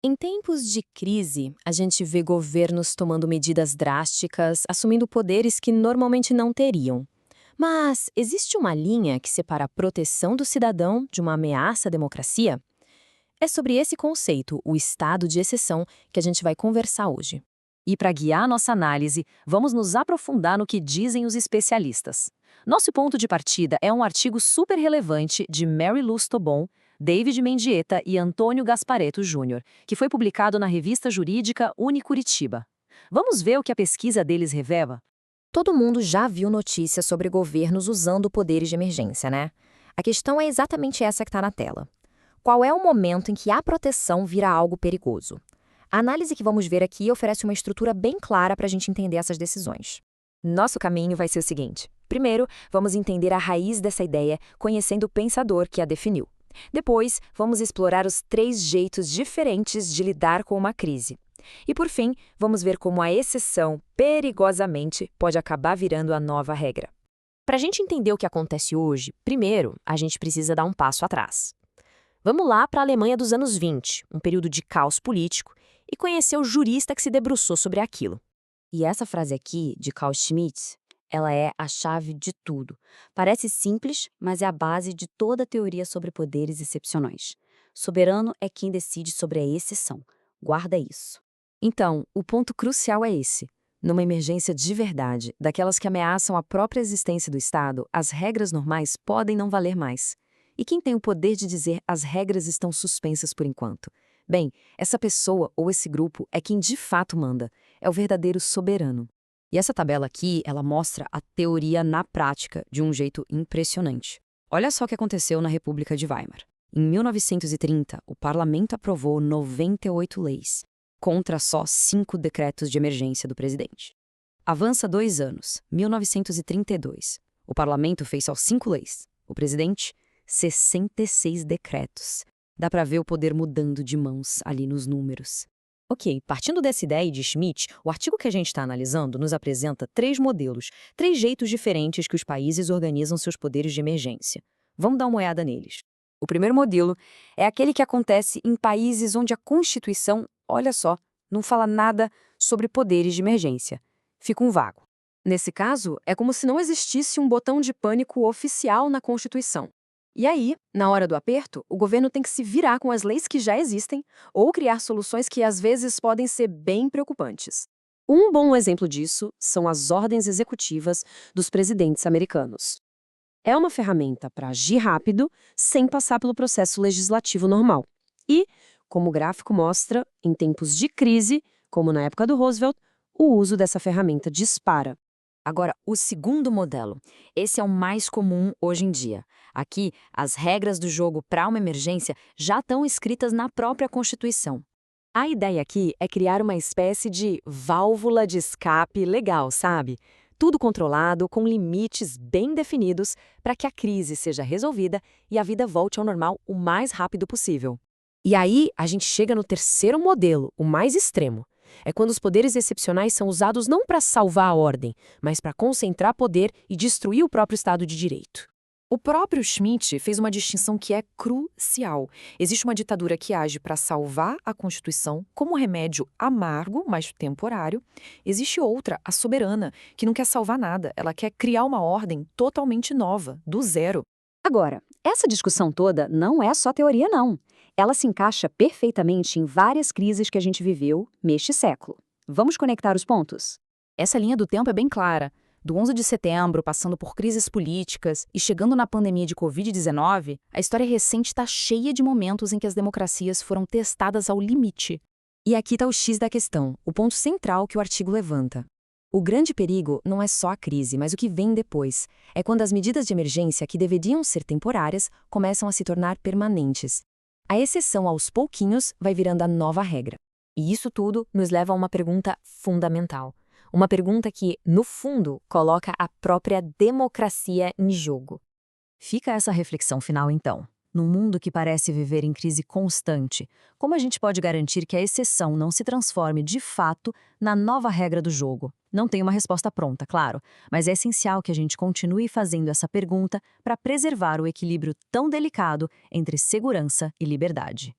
Em tempos de crise, a gente vê governos tomando medidas drásticas, assumindo poderes que normalmente não teriam. Mas existe uma linha que separa a proteção do cidadão de uma ameaça à democracia? É sobre esse conceito, o estado de exceção, que a gente vai conversar hoje. E para guiar nossa análise, vamos nos aprofundar no que dizem os especialistas. Nosso ponto de partida é um artigo super relevante de Mary Luz Tobon, David Mendieta e Antônio Gasparetto Júnior, que foi publicado na revista jurídica Unicuritiba. Vamos ver o que a pesquisa deles revela? Todo mundo já viu notícias sobre governos usando poderes de emergência, né? A questão é exatamente essa que está na tela. Qual é o momento em que a proteção vira algo perigoso? A análise que vamos ver aqui oferece uma estrutura bem clara para a gente entender essas decisões. Nosso caminho vai ser o seguinte. Primeiro, vamos entender a raiz dessa ideia, conhecendo o pensador que a definiu. Depois, vamos explorar os 3 jeitos diferentes de lidar com uma crise. E por fim, vamos ver como a exceção, perigosamente, pode acabar virando a nova regra. Para a gente entender o que acontece hoje, primeiro, a gente precisa dar um passo atrás. Vamos lá para a Alemanha dos anos 20, um período de caos político, e conhecer o jurista que se debruçou sobre aquilo. E essa frase aqui, de Carl Schmitt, ela é a chave de tudo. Parece simples, mas é a base de toda a teoria sobre poderes excepcionais. Soberano é quem decide sobre a exceção. Guarda isso. Então, o ponto crucial é esse. Numa emergência de verdade, daquelas que ameaçam a própria existência do Estado, as regras normais podem não valer mais. E quem tem o poder de dizer as regras estão suspensas por enquanto? Bem, essa pessoa ou esse grupo é quem de fato manda, é o verdadeiro soberano. E essa tabela aqui, ela mostra a teoria na prática de um jeito impressionante. Olha só o que aconteceu na República de Weimar. Em 1930, o parlamento aprovou 98 leis, contra só 5 decretos de emergência do presidente. Avança 2 anos, 1932. O parlamento fez só 5 leis. O presidente, 66 decretos. Dá para ver o poder mudando de mãos ali nos números. Ok, partindo dessa ideia de Schmitt, o artigo que a gente está analisando nos apresenta 3 modelos, 3 jeitos diferentes que os países organizam seus poderes de emergência. Vamos dar uma olhada neles. O primeiro modelo é aquele que acontece em países onde a Constituição, olha só, não fala nada sobre poderes de emergência. Fica um vago. Nesse caso, é como se não existisse um botão de pânico oficial na Constituição. E aí, na hora do aperto, o governo tem que se virar com as leis que já existem ou criar soluções que às vezes podem ser bem preocupantes. Um bom exemplo disso são as ordens executivas dos presidentes americanos. É uma ferramenta para agir rápido, sem passar pelo processo legislativo normal. E, como o gráfico mostra, em tempos de crise, como na época do Roosevelt, o uso dessa ferramenta dispara. Agora, o segundo modelo. Esse é o mais comum hoje em dia. Aqui, as regras do jogo para uma emergência já estão escritas na própria Constituição. A ideia aqui é criar uma espécie de válvula de escape legal, sabe? Tudo controlado, com limites bem definidos para que a crise seja resolvida e a vida volte ao normal o mais rápido possível. E aí, a gente chega no terceiro modelo, o mais extremo. É quando os poderes excepcionais são usados não para salvar a ordem, mas para concentrar poder e destruir o próprio Estado de Direito. O próprio Schmitt fez uma distinção que é crucial. Existe uma ditadura que age para salvar a Constituição como um remédio amargo, mas temporário. Existe outra, a soberana, que não quer salvar nada. Ela quer criar uma ordem totalmente nova, do zero. Agora, essa discussão toda não é só teoria, não. Ela se encaixa perfeitamente em várias crises que a gente viveu neste século. Vamos conectar os pontos? Essa linha do tempo é bem clara. Do 11 de setembro, passando por crises políticas e chegando na pandemia de Covid-19, a história recente está cheia de momentos em que as democracias foram testadas ao limite. E aqui está o X da questão, o ponto central que o artigo levanta. O grande perigo não é só a crise, mas o que vem depois. É quando as medidas de emergência que deveriam ser temporárias começam a se tornar permanentes. A exceção aos pouquinhos vai virando a nova regra. E isso tudo nos leva a uma pergunta fundamental. Uma pergunta que, no fundo, coloca a própria democracia em jogo. Fica essa reflexão final, então. Num mundo que parece viver em crise constante, como a gente pode garantir que a exceção não se transforme, de fato, na nova regra do jogo? Não tem uma resposta pronta, claro, mas é essencial que a gente continue fazendo essa pergunta para preservar o equilíbrio tão delicado entre segurança e liberdade.